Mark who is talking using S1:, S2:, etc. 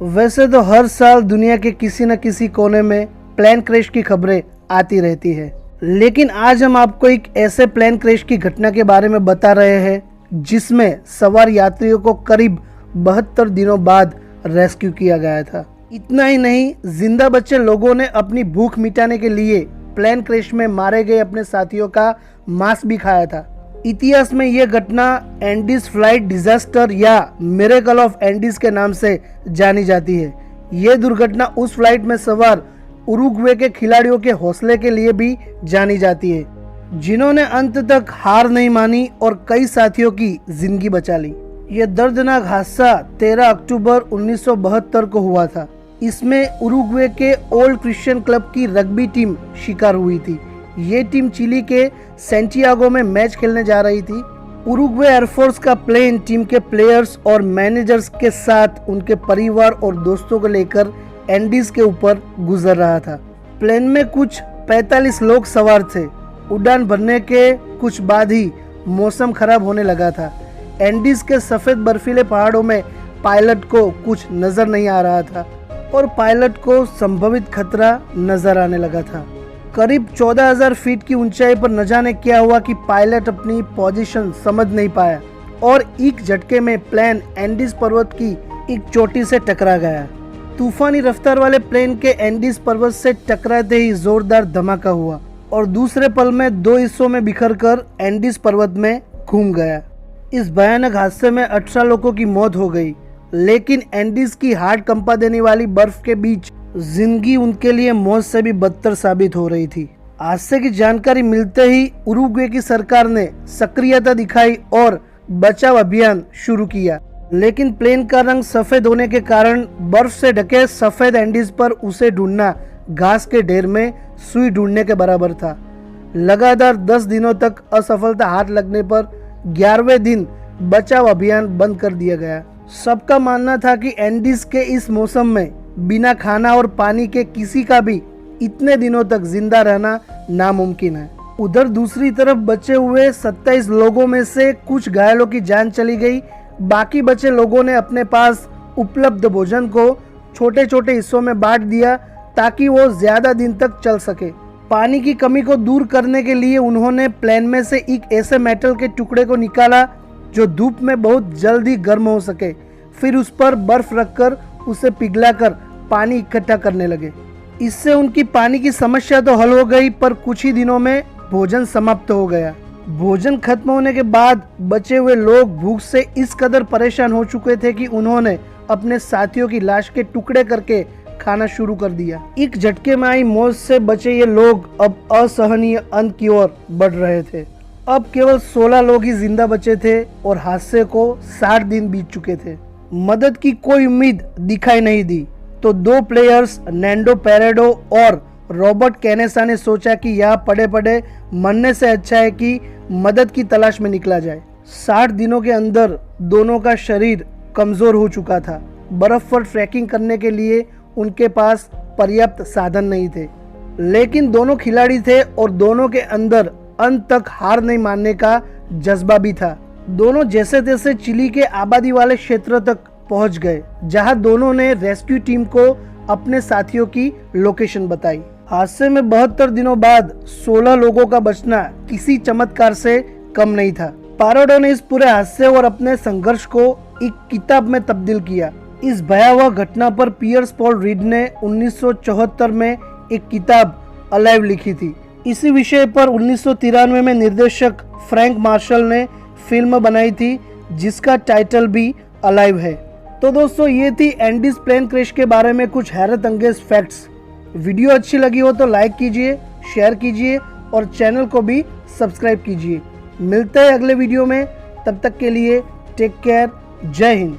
S1: वैसे तो हर साल दुनिया के किसी न किसी कोने में प्लेन क्रैश की खबरें आती रहती है, लेकिन आज हम आपको एक ऐसे प्लेन क्रैश की घटना के बारे में बता रहे हैं जिसमें सवार यात्रियों को करीब 72 दिनों बाद रेस्क्यू किया गया था। इतना ही नहीं, जिंदा बचे लोगों ने अपनी भूख मिटाने के लिए प्लेन क्रैश में मारे गए अपने साथियों का मांस भी खाया था। इतिहास में यह घटना एंडीज फ्लाइट डिजास्टर या मिरेकल ऑफ एंडीज के नाम से जानी जाती है। यह दुर्घटना उस फ्लाइट में सवार उरुग्वे के खिलाड़ियों के हौसले के लिए भी जानी जाती है, जिन्होंने अंत तक हार नहीं मानी और कई साथियों की जिंदगी बचा ली। यह दर्दनाक हादसा 13 अक्टूबर 1972 को हुआ था। इसमें उरुग्वे के ओल्ड क्रिश्चियन क्लब की रग्बी टीम शिकार हुई थी। ये टीम चिली के सेंटियागो में मैच खेलने जा रही थी। उरुग्वे एयरफोर्स का प्लेन टीम के प्लेयर्स और मैनेजर्स के साथ उनके परिवार और दोस्तों को लेकर एंडीज के ऊपर गुजर रहा था। प्लेन में कुछ 45 लोग सवार थे। उड़ान भरने के कुछ बाद ही मौसम खराब होने लगा था। एंडीज के सफेद बर्फीले पहाड़ों में पायलट को कुछ नजर नहीं आ रहा था और पायलट को संभावित खतरा नजर आने लगा था। करीब 14,000 फीट की ऊंचाई पर न जाने क्या हुआ कि पायलट अपनी पोजीशन समझ नहीं पाया और एक झटके में प्लेन एंडीज पर्वत की एक चोटी से टकरा गया। तूफानी रफ्तार वाले प्लेन के एंडीज पर्वत से टकराते ही जोरदार धमाका हुआ और दूसरे पल में 2 हिस्सों में बिखरकर एंडीज पर्वत में घूम गया। इस भयानक हादसे में 18 लोगों की मौत हो गई, लेकिन एंडीज की हार्ट कंपा देने वाली बर्फ के बीच जिंदगी उनके लिए मौत से भी बदतर साबित हो रही थी। हादसे की जानकारी मिलते ही उरुग्वे की सरकार ने सक्रियता दिखाई और बचाव अभियान शुरू किया, लेकिन प्लेन का रंग सफेद होने के कारण बर्फ से ढके सफेद एंडीज पर उसे ढूंढना घास के ढेर में सुई ढूंढने के बराबर था। लगातार 10 दिनों तक असफलता हाथ लगने पर 11वें दिन बचाव अभियान बंद कर दिया गया। सबका मानना था कि एंडीज के इस मौसम में बिना खाना और पानी के किसी का भी इतने दिनों तक जिंदा रहना नामुमकिन है। उधर दूसरी तरफ बचे हुए 27 लोगों में से कुछ घायलों की जान चली गई। बाकी बचे लोगों ने अपने पास उपलब्ध भोजन को छोटे छोटे हिस्सों में बांट दिया ताकि वो ज्यादा दिन तक चल सके। पानी की कमी को दूर करने के लिए उन्होंने प्लेन में से एक ऐसे मेटल के टुकड़े को निकाला जो धूप में बहुत जल्दी गर्म हो सके। फिर उस पर बर्फ रखकर उसे पिघलाकर पानी इकट्ठा करने लगे। इससे उनकी पानी की समस्या तो हल हो गई, पर कुछ ही दिनों में भोजन समाप्त हो गया। भोजन खत्म होने के बाद बचे हुए लोग भूख से इस कदर परेशान हो चुके थे कि उन्होंने अपने साथियों की लाश के टुकड़े करके खाना शुरू कर दिया। एक झटके में आई मौत से बचे ये लोग अब असहनीय अंत की ओर बढ़ रहे थे। अब केवल 16 लोग ही जिंदा बचे थे और हादसे को 60 दिन बीत चुके थे। मदद की कोई उम्मीद दिखाई नहीं दी तो 2 प्लेयर्स नैंडो पेरेडो और रॉबर्ट कैनेसा ने सोचा कि यहाँ पड़े पड़े मरने से अच्छा है कि मदद की तलाश में निकला जाए। 60 दिनों के अंदर दोनों का शरीर कमजोर हो चुका था। बर्फ पर ट्रैकिंग करने के लिए उनके पास पर्याप्त साधन नहीं थे, लेकिन दोनों खिलाड़ी थे और दोनों के अंदर अंत तक हार नहीं मानने का जज्बा भी था। दोनों जैसे तैसे चिली के आबादी वाले क्षेत्र तक पहुंच गए, जहां दोनों ने रेस्क्यू टीम को अपने साथियों की लोकेशन बताई। हादसे में 72 दिनों बाद 16 लोगों का बचना किसी चमत्कार से कम नहीं था। पारोडो ने इस पूरे हादसे और अपने संघर्ष को एक किताब में तब्दील किया। इस भयावह घटना पर पियर्स पॉल रीड ने 1974 में एक किताब अलाइव लिखी थी। इसी विषय पर 1993 में निर्देशक फ्रैंक मार्शल ने फिल्म बनाई थी, जिसका टाइटल भी अलाइव है। तो दोस्तों, ये थी एंडीज प्लेन क्रैश के बारे में कुछ हैरत अंगेज फैक्ट्स। वीडियो अच्छी लगी हो तो लाइक कीजिए, शेयर कीजिए और चैनल को भी सब्सक्राइब कीजिए। मिलते हैं अगले वीडियो में, तब तक के लिए टेक केयर। जय हिंद।